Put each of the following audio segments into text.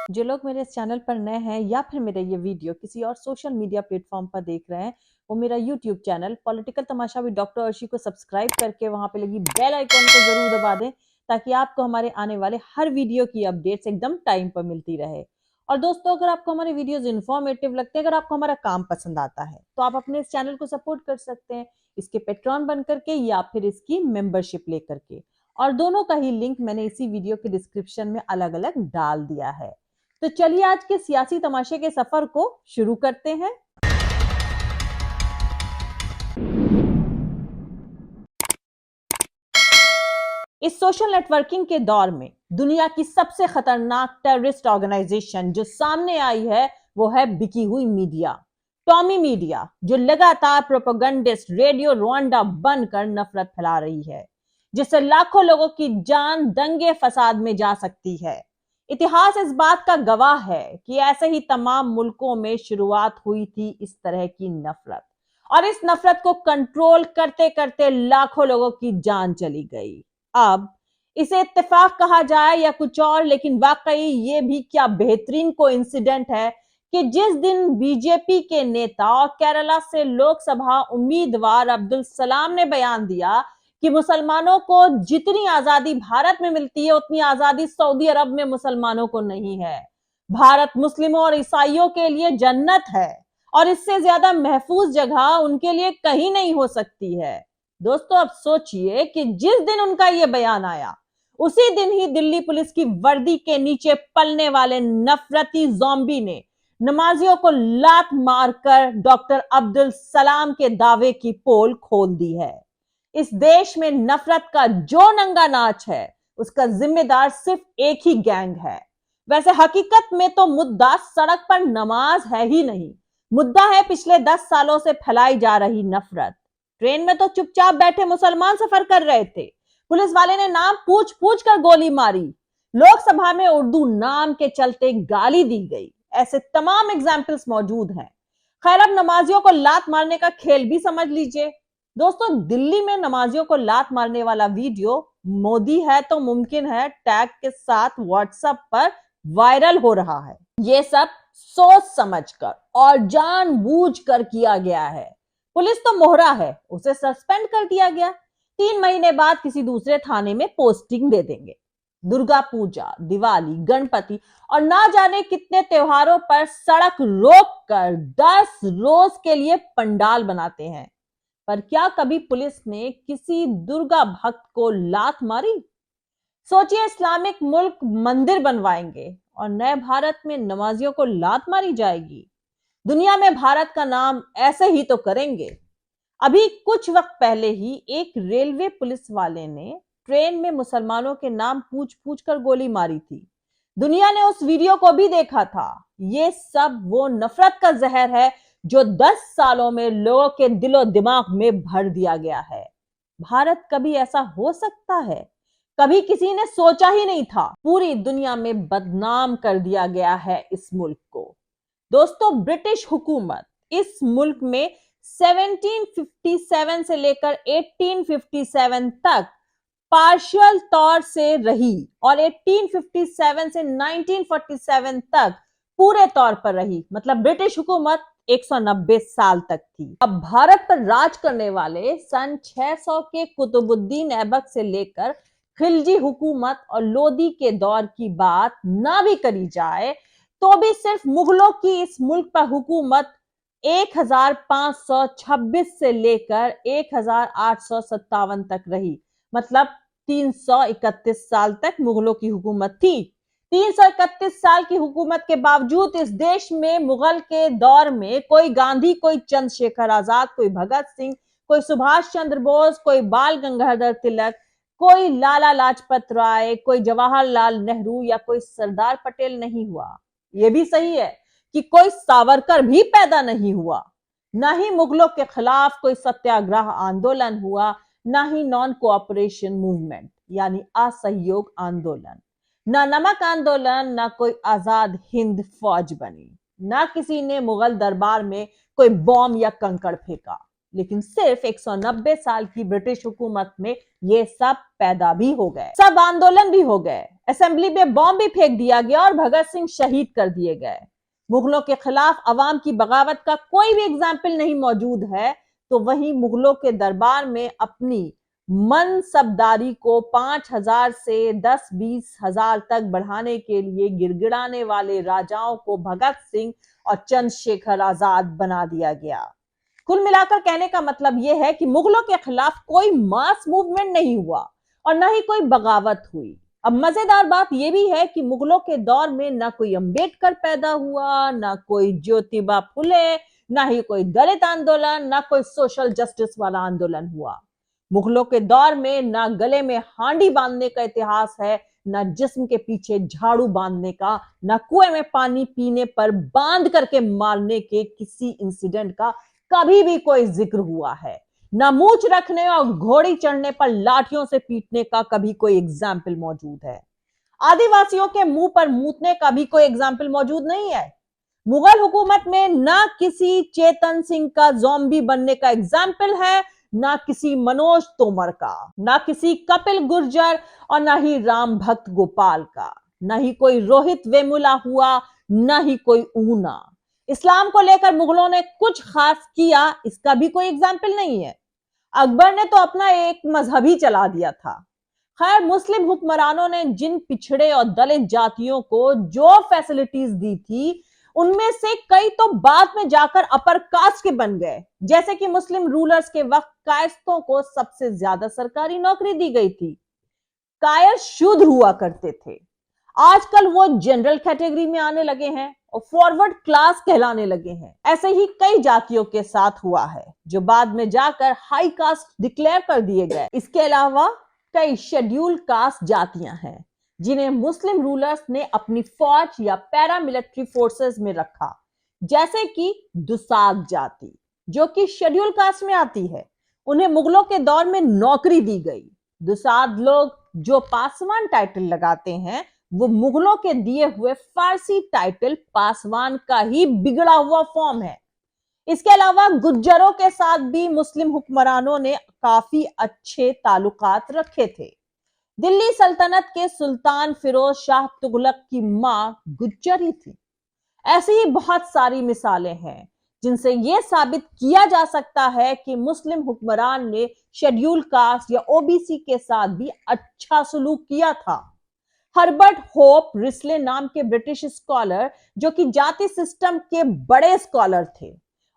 जो लोग मेरे इस चैनल पर नए हैं या फिर मेरा ये वीडियो किसी और सोशल मीडिया प्लेटफॉर्म पर देख रहे हैं, वो मेरा YouTube channel political Tamasha with doctor Arshi को सब्सक्राइब करके वहां पे लगी बेल आइकॉन को जरूर दबा दें, ताकि आपको हमारे आने वाले हर वीडियो की अपडेट्स एकदम टाइम पर मिलती रहे। और दोस्तों, अगर आपको हमारे वीडियोस इन्फॉर्मेटिव लगते हैं, अगर आपको हमारा काम पसंद आता है, तो आप अपने इस चैनल को सपोर्ट कर सकते हैं, इसके पेट्रॉन बन करके या फिर इसकी मेंबरशिप लेकर के। और दोनों का ही लिंक मैंने इसी वीडियो के डिस्क्रिप्शन में अलग अलग डाल दिया है। तो चलिए आज के सियासी तमाशे के सफर को शुरू करते हैं। इस सोशल नेटवर्किंग के दौर में दुनिया की सबसे खतरनाक टेररिस्ट ऑर्गेनाइजेशन जो सामने आई है, वो है बिकी हुई मीडिया। टॉमी मीडिया, जो लगातार प्रोपेगेंडिस्ट रेडियो रवांडा बनकर नफरत फैला रही है, जिससे लाखों लोगों की जान दंगे फसाद में जा सकती है। इतिहास इस बात का गवाह है कि ऐसे ही तमाम मुल्कों में शुरुआत हुई थी इस तरह की नफरत, और इस नफरत को कंट्रोल करते करते लाखों लोगों की जान चली गई। अब इसे इत्तेफाक कहा जाए या कुछ और, लेकिन वाकई ये भी क्या बेहतरीन कोइंसिडेंट है कि जिस दिन बीजेपी के नेता और केरला से लोकसभा उम्मीदवार अब्दुल सलाम ने बयान दिया कि मुसलमानों को जितनी आजादी भारत में मिलती है, उतनी आजादी सऊदी अरब में मुसलमानों को नहीं है। भारत मुस्लिमों और ईसाइयों के लिए जन्नत है, और इससे ज्यादा महफूज जगह उनके लिए कहीं नहीं हो सकती है। दोस्तों, अब सोचिए कि जिस दिन उनका यह बयान आया, उसी दिन ही दिल्ली पुलिस की वर्दी के नीचे पलने वाले नफरती ज़ॉम्बी ने नमाजियों को लात मारकर डॉक्टर अब्दुल सलाम के दावे की पोल खोल दी है। इस देश में नफरत का जो नंगा नाच है, उसका जिम्मेदार सिर्फ एक ही गैंग है। वैसे हकीकत में तो मुद्दा सड़क पर नमाज है ही नहीं, मुद्दा है पिछले 10 सालों से फैलाई जा रही नफरत। ट्रेन में तो चुपचाप बैठे मुसलमान सफर कर रहे थे, पुलिस वाले ने नाम पूछ पूछ कर गोली मारी। लोकसभा में उर्दू नाम के चलते गाली दी गई। ऐसे तमाम एग्जाम्पल्स मौजूद हैं। खैर, अब नमाजियों को लात मारने का खेल भी समझ लीजिए। दोस्तों, दिल्ली में नमाजियों को लात मारने वाला वीडियो मोदी है तो मुमकिन है टैग के साथ व्हाट्सएप पर वायरल हो रहा है। ये सब सोच समझकर और जानबूझकर किया गया है। पुलिस तो मोहरा है, उसे सस्पेंड कर दिया गया, 3 महीने बाद किसी दूसरे थाने में पोस्टिंग दे देंगे। दुर्गा पूजा, दिवाली, गणपति और ना जाने कितने त्योहारों पर सड़क रोक कर 10 रोज के लिए पंडाल बनाते हैं। पर क्या कभी पुलिस ने किसी दुर्गा भक्त को लात मारी? सोचिए, इस्लामिक मुल्क मंदिर बनवाएंगे और नए भारत में नमाजियों को लात मारी जाएगी। दुनिया में भारत का नाम ऐसे ही तो करेंगे। अभी कुछ वक्त पहले ही एक रेलवे पुलिस वाले ने ट्रेन में मुसलमानों के नाम पूछ पूछ कर गोली मारी थी। दुनिया ने उस वीडियो को भी देखा था। ये सब वो नफरत का जहर है जो 10 सालों में लोगों के दिलो दिमाग में भर दिया गया है। भारत कभी ऐसा हो सकता है? कभी किसी ने सोचा ही नहीं था। पूरी दुनिया में बदनाम कर दिया गया है इस मुल्क को। दोस्तों, ब्रिटिश हुकूमत इस मुल्क में 1757 से लेकर 1857 तक पार्शियल तौर से रही, और 1857 से 1947 तक पूरे तौर पर रही। मतलब ब्रिटिश हुकूमत 190 साल तक थी। अब भारत पर राज करने वाले सन 600 के कुतुबुद्दीन ऐबक से लेकर खिलजी हुकूमत और लोदी के दौर की बात ना भी करी जाए, तो भी सिर्फ मुगलों की इस मुल्क पर हुकूमत 1526 से लेकर 1857 तक रही। मतलब 331 साल तक मुगलों की हुकूमत थी। 331 साल की हुकूमत के बावजूद इस देश में मुगल के दौर में कोई गांधी, कोई चंद्रशेखर आजाद, कोई भगत सिंह, कोई सुभाष चंद्र बोस, कोई बाल गंगाधर तिलक, कोई लाला लाजपत राय, कोई जवाहरलाल नेहरू या कोई सरदार पटेल नहीं हुआ। यह भी सही है कि कोई सावरकर भी पैदा नहीं हुआ। ना ही मुगलों के खिलाफ कोई सत्याग्रह आंदोलन हुआ, ना ही नॉन कोऑपरेशन मूवमेंट यानी असहयोग आंदोलन, ना नमक आंदोलन, ना कोई आजाद हिंद फौज बनी, ना किसी ने मुगल दरबार में कोई बॉम्ब या कंकड़ फेंका। लेकिन सिर्फ 190 साल की ब्रिटिश हुकूमत में ये सब पैदा भी हो गए, सब आंदोलन भी हो गए, असेंबली में बॉम्ब भी फेंक दिया गया और भगत सिंह शहीद कर दिए गए। मुगलों के खिलाफ अवाम की बगावत का कोई भी एग्जाम्पल नहीं मौजूद है, तो वहीं मुगलों के दरबार में अपनी मनसबदारी को 5,000 से 10-20 हजार तक बढ़ाने के लिए गिड़गिड़ाने वाले राजाओं को भगत सिंह और चंद्रशेखर आजाद बना दिया गया। कुल मिलाकर कहने का मतलब यह है कि मुगलों के खिलाफ कोई मास मूवमेंट नहीं हुआ और न ही कोई बगावत हुई। अब मजेदार बात यह भी है कि मुगलों के दौर में ना कोई अंबेडकर पैदा हुआ, ना कोई ज्योतिबा फुले, ना ही कोई दलित आंदोलन, ना कोई सोशल जस्टिस वाला आंदोलन हुआ। मुगलों के दौर में ना गले में हांडी बांधने का इतिहास है, ना जिस्म के पीछे झाड़ू बांधने का, ना कुएं में पानी पीने पर बांध करके मारने के किसी इंसिडेंट का कभी भी कोई जिक्र हुआ है, ना मूंछ रखने और घोड़ी चढ़ने पर लाठियों से पीटने का कभी कोई एग्जाम्पल मौजूद है। आदिवासियों के मुंह पर मूतने का भी कोई एग्जाम्पल मौजूद नहीं है। मुगल हुकूमत में ना किसी चेतन सिंह का ज़ॉम्बी बनने का एग्जाम्पल है, ना किसी मनोज तोमर का, ना किसी कपिल गुर्जर और ना ही राम भक्त गोपाल का, ना ही कोई रोहित वेमुला हुआ, ना ही कोई ऊना। इस्लाम को लेकर मुगलों ने कुछ खास किया, इसका भी कोई एग्जाम्पल नहीं है। अकबर ने तो अपना एक मजहब ही चला दिया था। खैर, मुस्लिम हुक्मरानों ने जिन पिछड़े और दलित जातियों को जो फैसिलिटीज दी थी, उनमें से कई तो बाद में जाकर अपर कास्ट के बन गए। जैसे कि मुस्लिम रूलर्स के वक्त कायस्तों को सबसे ज्यादा सरकारी नौकरी दी गई थी। कायर शूद्र हुआ करते थे, आजकल वो जनरल कैटेगरी में आने लगे हैं और फॉरवर्ड क्लास कहलाने लगे हैं। ऐसे ही कई जातियों के साथ हुआ है जो बाद में जाकर हाई कास्ट डिक्लेयर कर दिए गए। इसके अलावा कई शेड्यूल कास्ट जातियां हैं जिन्हें मुस्लिम रूलर्स ने अपनी फौज या पैरामिलिट्री फोर्सेस में रखा, जैसे कि दुसाद जाति जो कि शेड्यूल कास्ट में आती है। उन्हें मुगलों के दौर में नौकरी दी गई। दुसाद लोग जो पासवान टाइटल लगाते हैं, वो मुगलों के दिए हुए फारसी टाइटल पासवान का ही बिगड़ा हुआ फॉर्म है। इसके अलावा गुज्जरों के साथ भी मुस्लिम हुक्मरानों ने काफी अच्छे ताल्लुकात रखे थे। दिल्ली सल्तनत के सुल्तान फिरोज शाह तुगलक की मां गुज्जर ही थी। ऐसी ही बहुत सारी मिसालें हैं जिनसे यह साबित किया जा सकता है कि मुस्लिम हुक्मरान ने शेड्यूल कास्ट या ओबीसी के साथ भी अच्छा सलूक किया था। हर्बर्ट होप रिस्ले नाम के ब्रिटिश स्कॉलर, जो कि जाति सिस्टम के बड़े स्कॉलर थे,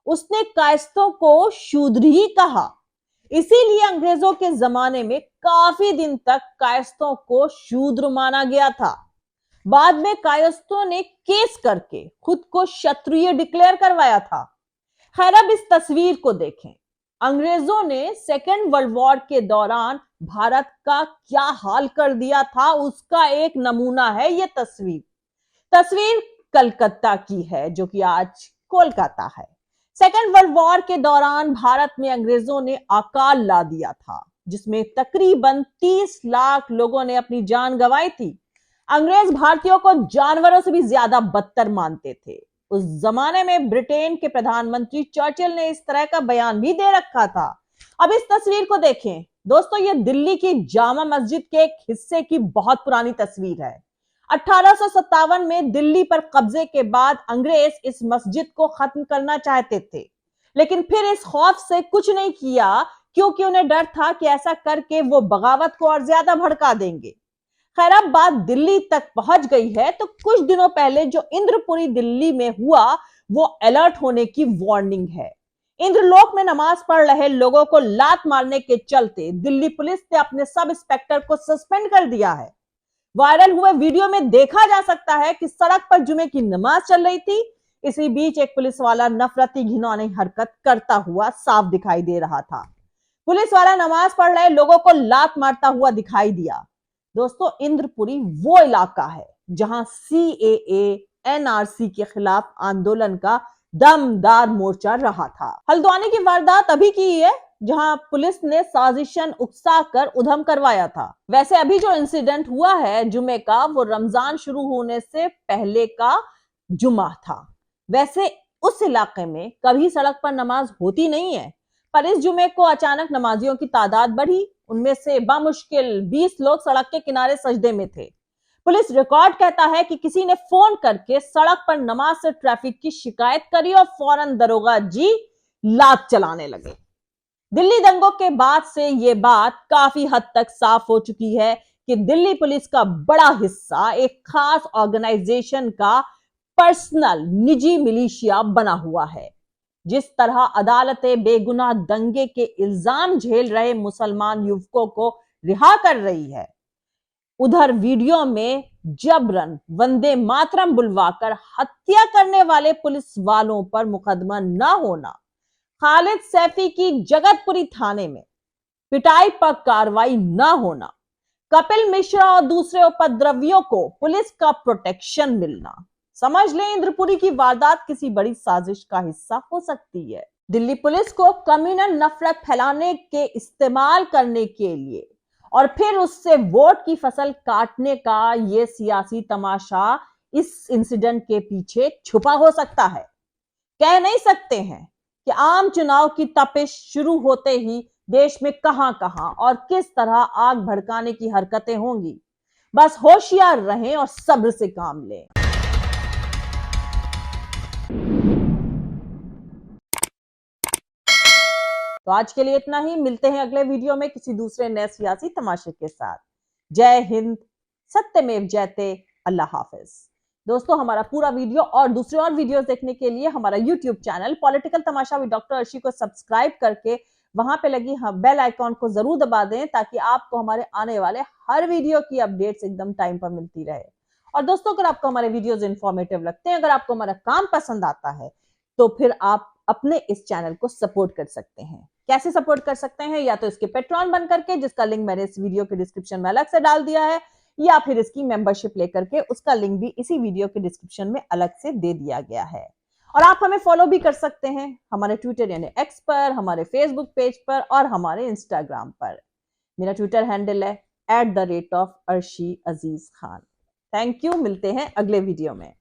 उसने कायस्तों को शूद्र ही कहा। इसीलिए अंग्रेजों के जमाने में काफी दिन तक कायस्तों को शूद्र माना गया था। बाद में कायस्तों ने केस करके खुद को क्षत्रिय डिक्लेयर करवाया था। खैर, अब इस तस्वीर को देखें। अंग्रेजों ने सेकेंड वर्ल्ड वॉर के दौरान भारत का क्या हाल कर दिया था, उसका एक नमूना है यह तस्वीर। तस्वीर कलकत्ता की है जो कि आज कोलकाता है। सेकेंड वर्ल्ड वॉर के दौरान भारत में अंग्रेजों ने अकाल ला दिया था, जिसमें तकरीबन 30 लाख लोगों ने अपनी जान गंवाई थी। अंग्रेज भारतीयों को जानवरों से भी ज्यादा बदतर मानते थे। उस जमाने में ब्रिटेन के प्रधानमंत्री चर्चिल ने इस तरह का बयान भी दे रखा था। अब इस तस्वीर को देखें दोस्तों, ये दिल्ली की जामा मस्जिद के एक हिस्से की बहुत पुरानी तस्वीर है। 1857 में दिल्ली पर कब्जे के बाद अंग्रेज इस मस्जिद को खत्म करना चाहते थे, लेकिन फिर इस खौफ से कुछ नहीं किया, क्योंकि उन्हें डर था कि ऐसा करके वो बगावत को और ज्यादा भड़का देंगे। खैर, अब बात दिल्ली तक पहुंच गई है तो कुछ दिनों पहले जो इंद्रपुरी दिल्ली में हुआ, वो अलर्ट होने की वार्निंग है। इंद्रलोक में नमाज पढ़ रहे लोगों को लात मारने के चलते दिल्ली पुलिस ने अपने सब इंस्पेक्टर को सस्पेंड कर दिया है। वायरल हुए वीडियो में देखा जा सकता है कि सड़क पर जुमे की नमाज चल रही थी। इसी बीच एक पुलिस वाला नफरती घिनौनी हरकत करता हुआ साफ दिखाई दे रहा था। पुलिस वाला नमाज पढ़ रहे लोगों को लात मारता हुआ दिखाई दिया। दोस्तों, इंद्रपुरी वो इलाका है जहां सीएए एनआरसी के खिलाफ आंदोलन का दमदार मोर्चा रहा था। हल्द्वानी की वारदात अभी की है, जहां पुलिस ने साजिशन उकसाकर उधम करवाया था। वैसे अभी जो इंसिडेंट हुआ है जुमे का, वो रमजान शुरू होने से पहले का जुमा था। वैसे उस इलाके में कभी सड़क पर नमाज होती नहीं है, पर इस जुमे को अचानक नमाजियों की तादाद बढ़ी। उनमें से बामुश्किल 20 लोग सड़क के किनारे सजदे में थे। पुलिस रिकॉर्ड कहता है कि किसी ने फोन करके सड़क पर नमाज से ट्रैफिक की शिकायत करी और फौरन दरोगा जी लात चलाने लगे। दिल्ली दंगों के बाद से यह बात काफी हद तक साफ हो चुकी है कि दिल्ली पुलिस का बड़ा हिस्सा एक खास ऑर्गेनाइजेशन का पर्सनल निजी मिलिशिया बना हुआ है। जिस तरह अदालतें बेगुनाह दंगे के इल्जाम झेल रहे मुसलमान युवकों को रिहा कर रही है, उधर वीडियो में जबरन वंदे मातरम बुलवाकर हत्या करने वाले पुलिस वालों पर मुकदमा न होना, खालिद सैफी की जगतपुरी थाने में पिटाई पर कार्रवाई न होना, कपिल मिश्रा और दूसरे उपद्रवियों को पुलिस का प्रोटेक्शन मिलना, समझ लें इंद्रपुरी की वारदात किसी बड़ी साजिश का हिस्सा हो सकती है। दिल्ली पुलिस को कम्युनल नफरत फैलाने के इस्तेमाल करने के लिए और फिर उससे वोट की फसल काटने का यह सियासी तमाशा इस इंसिडेंट के पीछे छुपा हो सकता है। कह नहीं सकते हैं कि आम चुनाव की तपिश शुरू होते ही देश में कहां कहां और किस तरह आग भड़काने की हरकतें होंगी। बस होशियार रहें और सब्र से काम लें। तो आज के लिए इतना ही। मिलते हैं अगले वीडियो में किसी दूसरे नए सियासी तमाशे के साथ। जय हिंद, सत्यमेव जयते, अल्लाह हाफिज। दोस्तों, हमारा पूरा वीडियो और दूसरे और वीडियोस देखने के लिए हमारा YouTube channel political Tamasha with doctor Arshi को सब्सक्राइब करके वहां पे लगी बेल आइकॉन को जरूर दबा दें, ताकि आपको हमारे आने वाले हर वीडियो की अपडेट्स एकदम टाइम पर मिलती रहे। और दोस्तों, अगर आपको हमारे वीडियोस इंफॉर्मेटिव लगते हैं, अगर आपको हमारा काम पसंद आता है, तो फिर आप अपने इस चैनल को सपोर्ट कर सकते हैं। कैसे सपोर्ट कर सकते हैं? या तो इसके पेट्रॉन बन करके, जिसका लिंक मैंने इस वीडियो के डिस्क्रिप्शन में अलग से डाल दिया है, या फिर इसकी मेंबरशिप लेकर के, उसका लिंक भी इसी वीडियो के डिस्क्रिप्शन में अलग से दे दिया गया है। और आप हमें फॉलो भी कर सकते हैं हमारे ट्विटर यानी एक्स पर, हमारे फेसबुक पेज पर और हमारे इंस्टाग्राम पर। मेरा ट्विटर हैंडल है @arshi aziz khan। Thank you. मिलते हैं अगले वीडियो में।